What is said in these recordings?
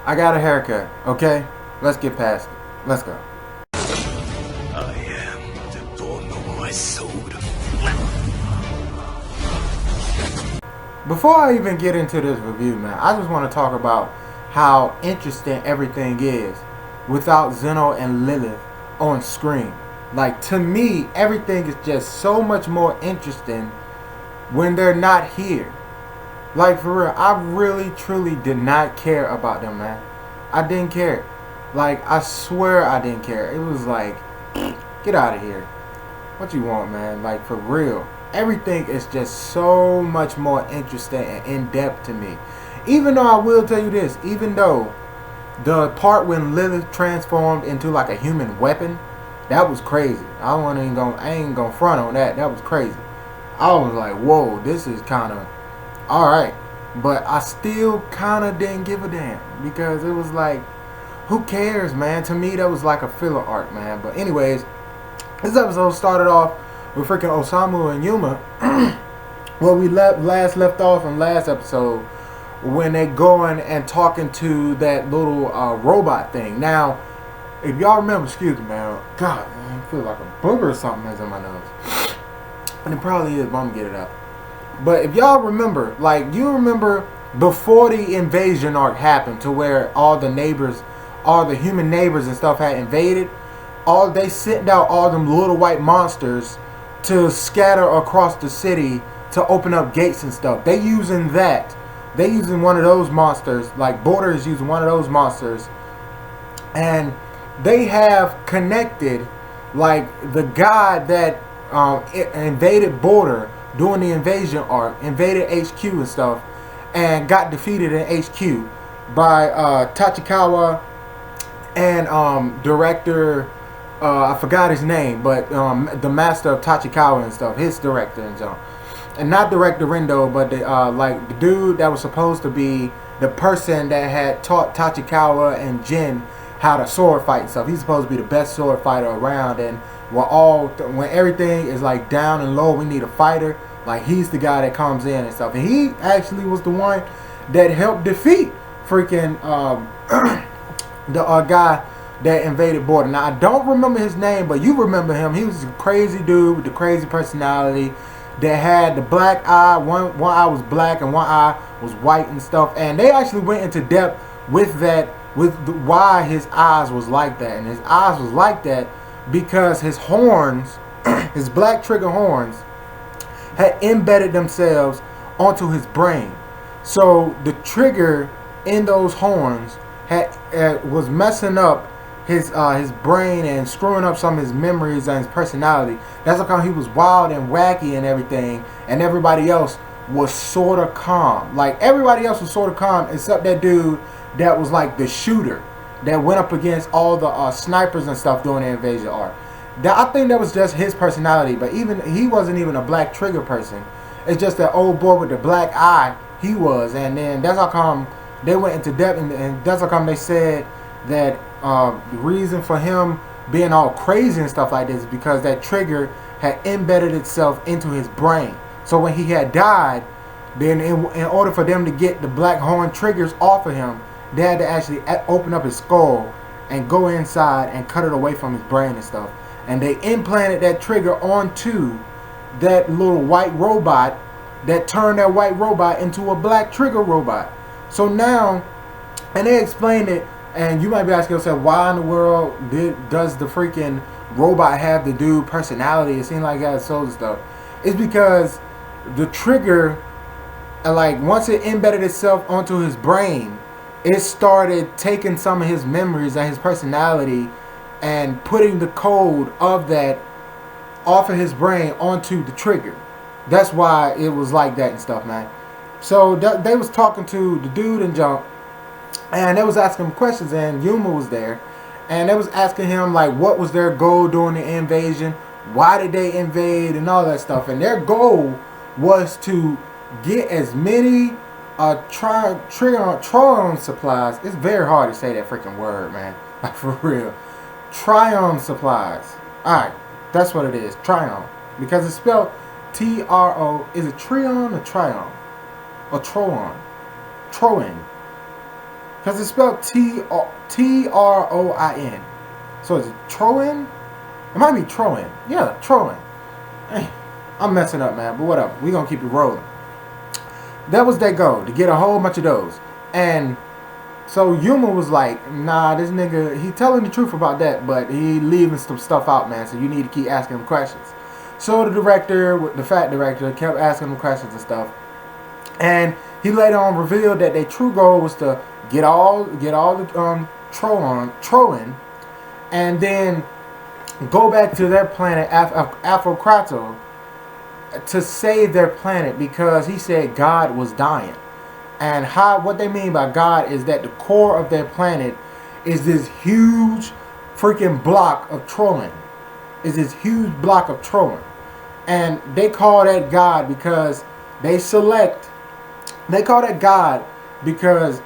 I got a haircut, okay? Let's get past it. Let's go. I am the dawn of my soul. Before I even get into this review, man, I just want to talk about how interesting everything is without Zeno and Lilith on screen. Like, to me, everything is just so much more interesting when they're not here. Like, for real, I really, truly did not care about them, man. I didn't care. Like, I swear I didn't care. It was like, get out of here. What you want, man? Like, for real. Everything is just so much more interesting and in-depth to me. Even though I will tell you this, even though the part when Lilith transformed into like a human weapon, that was crazy. I ain't gonna front on that. That was crazy. I was like, whoa, this is kind of alright. But I still kind of didn't give a damn. Because it was like, who cares, man? To me, that was like a filler arc, man. But anyways, this episode started off with freaking Osamu and Yuma. Well, we last left off in last episode when they going and talking to that little robot thing. Now, if y'all remember, excuse me, man. God, man, I feel like a booger or something is in my nose. And it probably is, but I'm gonna get it out. But if y'all remember, like, you remember before the invasion arc happened to where all the neighbors, all the human neighbors and stuff had invaded, they sent out all them little white monsters to scatter across the city to open up gates and stuff. They using that. They using one of those monsters, like Border is using one of those monsters. And they have connected, like, the guy that invaded Border during the invasion arc, invaded HQ and stuff, and got defeated in HQ by Tachikawa and director, I forgot his name, but the master of Tachikawa and stuff, his director and stuff. And not director Rendo, but the dude that was supposed to be the person that had taught Tachikawa and Jin how to sword fight and stuff. He's supposed to be the best sword fighter around, and when everything is like down and low, we need a fighter. Like, he's the guy that comes in and stuff. And he actually was the one that helped defeat freaking the guy that invaded Border. Now, I don't remember his name, but you remember him. He was a crazy dude with the crazy personality that had the black eye. One eye was black and one eye was white and stuff. And they actually went into depth with that, why his eyes was like that. And his eyes was like that because his horns, his black trigger horns, had embedded themselves onto his brain. So the trigger in those horns was messing up his brain and screwing up some of his memories and his personality. That's how he was wild and wacky and everything, and everybody else was sort of calm. Like, everybody else was sort of calm except that dude that was like the shooter that went up against all the snipers and stuff during the invasion arc. I think that was just his personality, but even he wasn't even a black trigger person. It's just that old boy with the black eye, he was. And then that's how come they went into depth, and that's how come they said that the reason for him being all crazy and stuff like this is because that trigger had embedded itself into his brain. So when he had died, then in order for them to get the black horn triggers off of him, they had to actually open up his skull and go inside and cut it away from his brain and stuff. And they implanted that trigger onto that little white robot that turned that white robot into a black trigger robot. So now, and they explained it, and you might be asking yourself, why in the world does the freaking robot have the dude personality? It seems like it has soul and stuff. It's because the trigger, like, once it embedded itself onto his brain, it started taking some of his memories and his personality and putting the code of that off of his brain onto the trigger. That's why it was like that and stuff, man. So they was talking to the dude and junk, and they was asking him questions, and Yuma was there, and they was asking him, like, what was their goal during the invasion, why did they invade, and all that stuff. And their goal was to get as many Trion supplies. It's very hard to say that freaking word, man. Like, for real. Trion supplies. Alright, that's what it is. Trion. Because it's spelled T-R-O. Is it Trion or Trion? Or Troon? Troin. Because it's spelled Troin. So is it Troin? It might be Troin. Yeah, Troin. I'm messing up, man, but whatever. We're going to keep it rolling. That was their goal, to get a whole bunch of those. And so Yuma was like, nah, this nigga, he telling the truth about that, but he leaving some stuff out, man, so you need to keep asking him questions. So the fat director, kept asking him questions and stuff. And he later on revealed that their true goal was to get all the Troin, and then go back to their planet, Afrokrato, to save their planet, because he said God was dying. And what they mean by God is that the core of their planet is this huge freaking block of Troin. And they call that God because they call that God because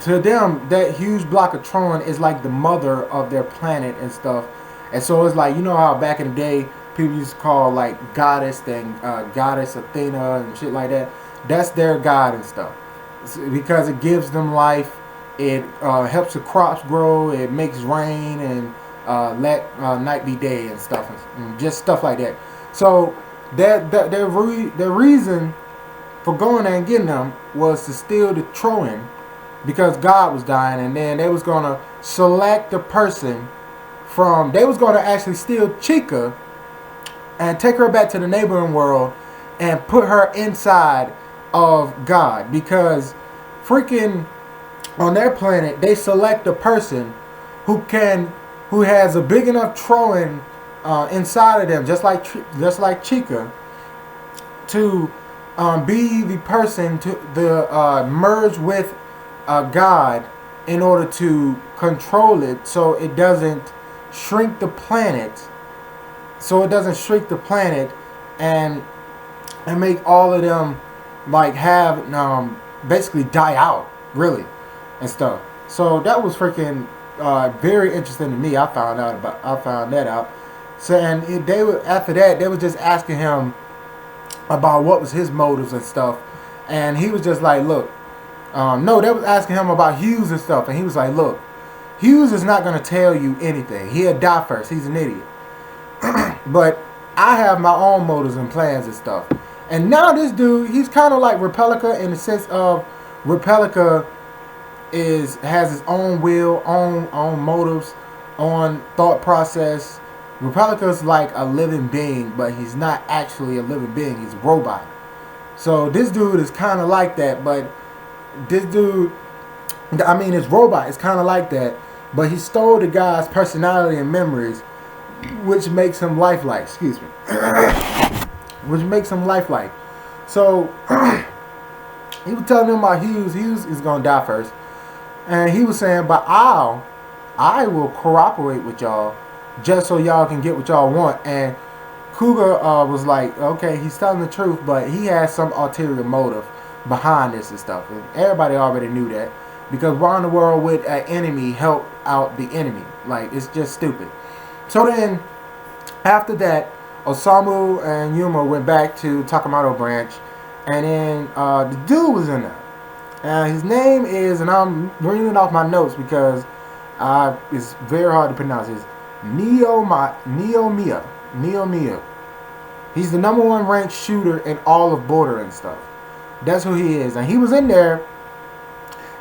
to them that huge block of Troin is like the mother of their planet and stuff. And so it's like, you know how back in the day people used to call like goddess Athena and shit like that. That's their god and stuff, because it gives them life. It helps the crops grow. It makes rain and let night be day and stuff, and just stuff like that. So their reason for going there and getting them was to steal the Troin, because God was dying, and then they was gonna select the person from. They was gonna actually steal Chica and take her back to the neighboring world and put her inside of God, because freaking on their planet they select a person who has a big enough Troin inside of them, just like Chica, to be the person to merge with God in order to control it, so it doesn't shrink the planet. And make all of them like have basically die out, really, and stuff. So that was freaking very interesting to me. I found that out. So after that they were just asking him about what was his motives and stuff, and he was just like, look, no, they was asking him about Hughes and stuff, and he was like, look, Hughes is not gonna tell you anything. He'll die first. He's an idiot. But I have my own motives and plans and stuff. And now this dude, he's kind of like Repelica in the sense of Repelica has his own will, own motives, own thought process. Repelica's like a living being, but he's not actually a living being. He's a robot. So this dude is kind of like that, but his robot is kind of like that, but he stole the guy's personality and memories, which makes him lifelike. Excuse me. Which makes him lifelike. So he was telling him about Hughes. Hughes is gonna die first, and he was saying, "But I will cooperate with y'all just so y'all can get what y'all want." And Cougar was like, "Okay, he's telling the truth, but he has some ulterior motive behind this and stuff." And everybody already knew that, because why in the world would an enemy help out the enemy? Like, it's just stupid. So then, after that, Osamu and Yuma went back to Takamoto Branch, and then the dude was in there. His name is, and I'm reading off my notes because it's very hard to pronounce. It's Neomiya. He's the #1 ranked shooter in all of Border and stuff. That's who he is, and he was in there.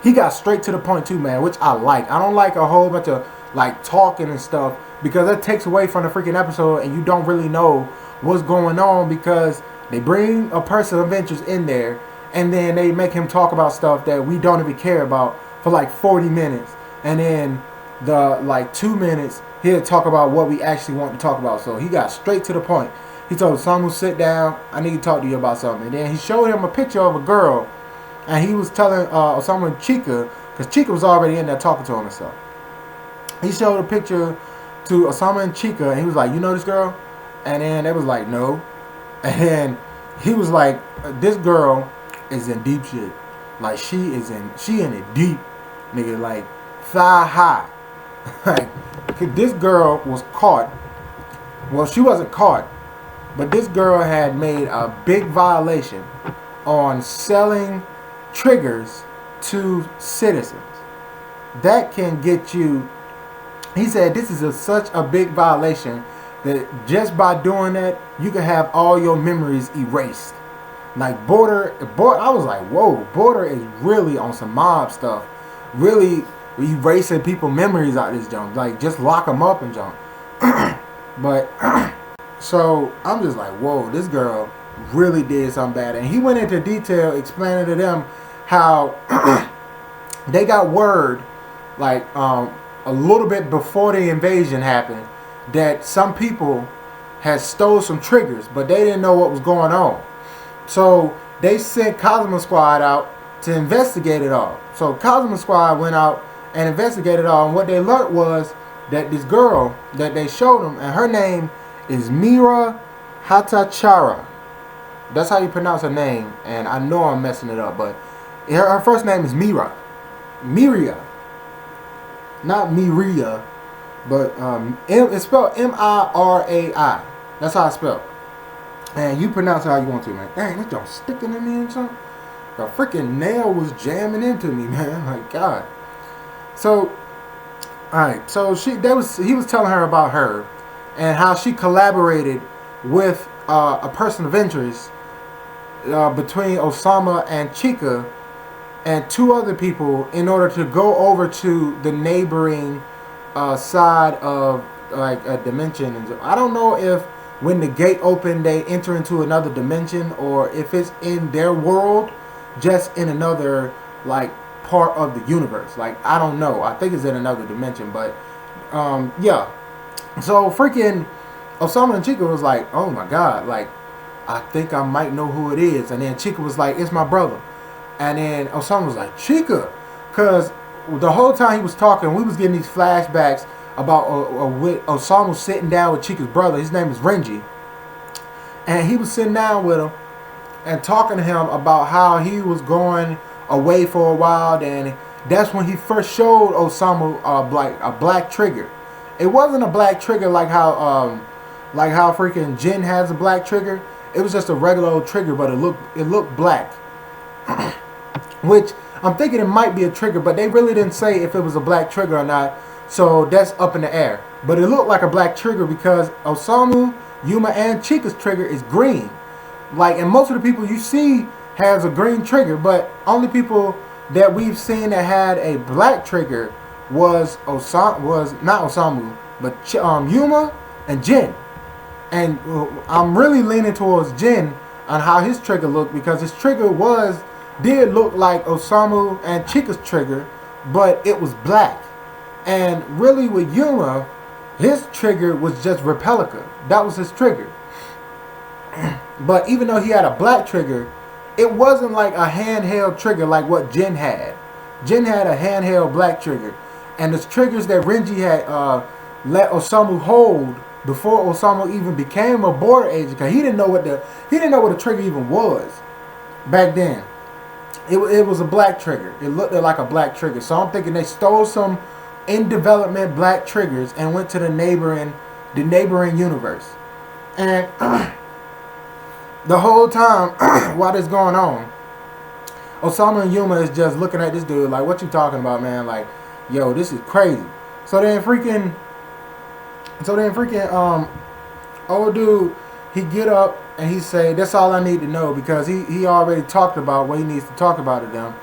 He got straight to the point too, man, which I like. I don't like a whole bunch of like talking and stuff, because that takes away from the freaking episode, and you don't really know what's going on, because they bring a person of interest in there, and then they make him talk about stuff that we don't even care about for like 40 minutes, and then the like 2 minutes he'll talk about what we actually want to talk about. So he got straight to the point. He told Osamu, sit down, I need to talk to you about something. And then he showed him a picture of a girl, and he was telling Osamu and Chica, because Chica was already in there talking to him and stuff. He showed a picture to Osamu and Chica, and he was like, you know this girl? And then they was like, no. And then he was like, this girl is in deep shit. Like, she in it deep, nigga, like thigh high. Like, this girl was caught. Well, she wasn't caught, but this girl had made a big violation on selling triggers to citizens. that can get you. He said this is such a big violation that just by doing that, you can have all your memories erased. Like border, I was like, whoa, border is really on some mob stuff, really erasing people's memories out of this junk. Like just lock them up and junk. But so I'm just like, whoa, this girl really did something bad. And he went into detail explaining to them how they got word, like a little bit before the invasion happened, that some people had stole some triggers, but they didn't know what was going on. So they sent Cosmo Squad out to investigate it all. So Cosmo Squad went out and investigated it all, and what they learned was that this girl that they showed them, and her name is Mira Hatachara. That's how you pronounce her name, and I know I'm messing it up, but her first name is Mira. Miria. Not Miria, but it's spelled M-I-R-A-I. That's how it's spelled. And you pronounce it how you want to, man. Dang, that don't sticking in me and something. The freaking nail was jamming into me, man. Like, God. So, alright. So, he was telling her about her and how she collaborated with a person of interest between Osama and Chica and two other people in order to go over to the neighboring side of like a dimension. And I don't know if when the gate opened they enter into another dimension or if it's in their world, just in another like part of the universe. Like I don't know. I think it's in another dimension, but yeah. So freaking Osama and Chica was like, oh my God, like I think I might know who it is. And then Chica was like, it's my brother. And then Osama was like, Chica, because the whole time he was talking, we was getting these flashbacks about Osama sitting down with Chica's brother. His name is Reggie. And he was sitting down with him and talking to him about how he was going away for a while. And that's when he first showed Osama a black trigger. It wasn't a black trigger like how freaking Jin has a black trigger. It was just a regular old trigger, but it looked black. Which I'm thinking it might be a trigger, but they really didn't say if it was a black trigger or not. So that's up in the air. But it looked like a black trigger because Osamu, Yuma, and Chica's trigger is green. Like, and most of the people you see has a green trigger, but only people that we've seen that had a black trigger was not Osamu, but Yuma and Jin. And I'm really leaning towards Jin on how his trigger looked because his trigger did look like Osamu and Chica's trigger, but it was black. And really with Yuma, his trigger was just Repelica. That was his trigger. But even though he had a black trigger, it wasn't like a handheld trigger like what Jin had. Jin had a handheld black trigger. And the triggers that Renji had let Osamu hold before Osamu even became a border agent, because he didn't know what the trigger even was back then. It was a black trigger. It looked like a black trigger. So I'm thinking they stole some in development black triggers and went to the neighboring universe. And the whole time while this going on, Osama and Yuma is just looking at this dude like, what you talking about, man? Like, yo, this is crazy. So then freaking old dude, he get up and he say, that's all I need to know, because he already talked about what he needs to talk about to them.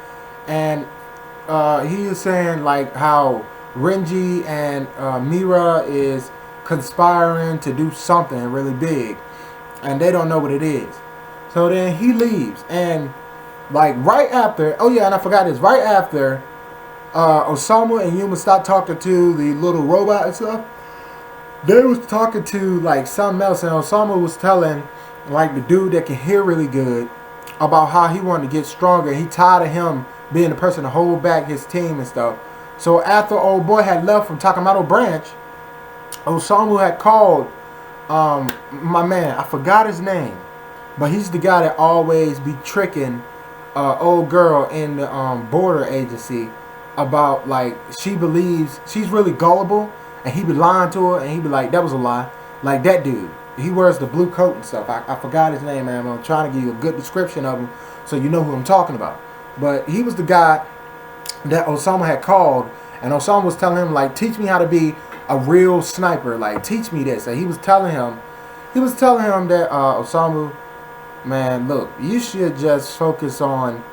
And he is saying like how Renji and Mira is conspiring to do something really big, and they don't know what it is. So then he leaves, and like right after, oh yeah, and I forgot this, right after Osamu and Yuma stopped talking to the little robot and stuff, they was talking to like something else, and Osamu was telling like the dude that can hear really good about how he wanted to get stronger. He tired of him being the person to hold back his team and stuff. So after old boy had left from Takamatsu Branch, Osamu had called my man, I forgot his name, but he's the guy that always be tricking old girl in the border agency about like she believes she's really gullible, and he be lying to her, and he be like, that was a lie. Like that dude, he wears the blue coat and stuff. I forgot his name, man. I'm trying to give you a good description of him so you know who I'm talking about. But he was the guy that Osama had called, And Osama was telling him, like, teach me how to be a real sniper. Like, teach me this. And he was telling him that, Osama, man, look, you should just focus on,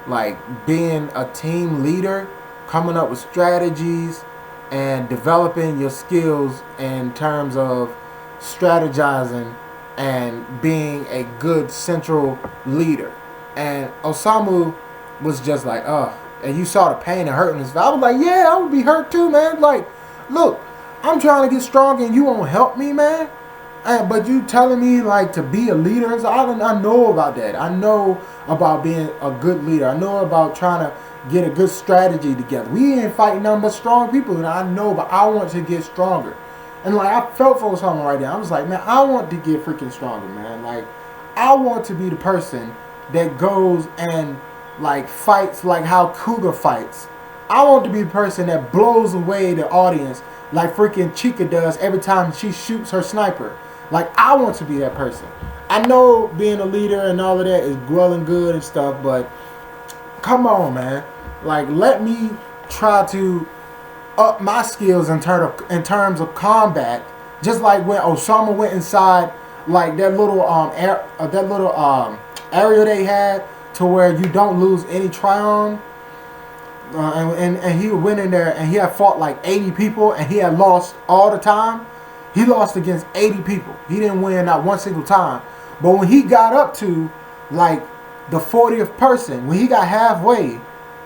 like, being a team leader, coming up with strategies, and developing your skills in terms of strategizing and being a good central leader. And Osamu was just like, and you saw the pain and hurt in his face. I was like, yeah, I would be hurt too, man. Like, look, I'm trying to get stronger and you won't help me, man. But you telling me, like, to be a leader? So I know about that. I know about being a good leader. I know about trying to get a good strategy together. We ain't fighting nothing but strong people. And I know, but I want to get stronger. And, like, I felt for something right there. I was like, man, I want to get freaking stronger, man. Like, I want to be the person that goes and, like, fights like how Cougar fights. I want to be the person that blows away the audience like freaking Chica does every time she shoots her sniper. Like, I want to be that person. I know being a leader and all of that is well and good and stuff, but come on, man. Like, let me try to up my skills in terms of combat. Just like when Osama went inside, like, that little area they had to where you don't lose any trion. And he went in there and he had fought like 80 people and he had lost all the time. He lost against 80 people. He didn't win not one single time. But when he got up to like the 40th person, when he got halfway,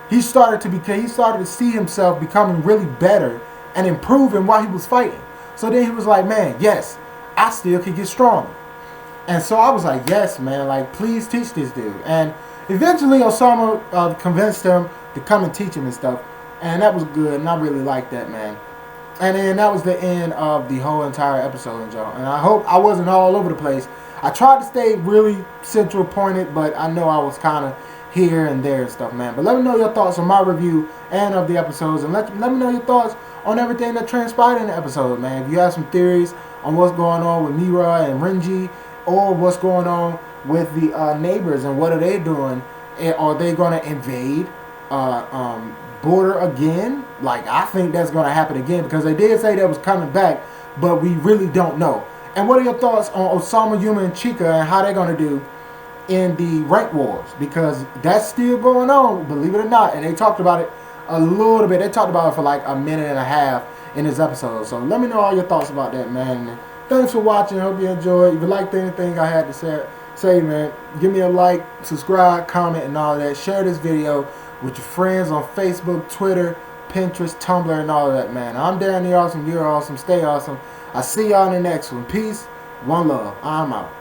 he started to see himself becoming really better and improving while he was fighting. So then he was like, man, yes, I still can get stronger. And so I was like, yes, man, like, please teach this dude. And eventually Osama convinced him to come and teach him and stuff. And that was good, and I really liked that, man. And then that was the end of the whole entire episode, y'all. And I hope I wasn't all over the place. I tried to stay really central pointed, but I know I was kind of here and there and stuff, man. But let me know your thoughts on my review and of the episodes. And let me know your thoughts on everything that transpired in the episode, man. If you have some theories on what's going on with Mira and Renji, or what's going on with the neighbors and what are they doing? Are they going to invade border again? Like, I think that's going to happen again because they did say that was coming back, but we really don't know. And what are your thoughts on Osama, Yuma, and Chica and how they're going to do in the rank wars? Because that's still going on, believe it or not. And they talked about it a little bit. They talked about it for like a minute and a half in this episode. So let me know all your thoughts about that, man. Thanks for watching. Hope you enjoyed. If you liked anything I had to say, man, give me a like, subscribe, comment, and all that. Share this video with your friends on Facebook, Twitter, Pinterest, Tumblr, and all of that, man. I'm Darren the Awesome. You're awesome. Stay awesome. I'll see y'all in the next one. Peace. One love. I'm out.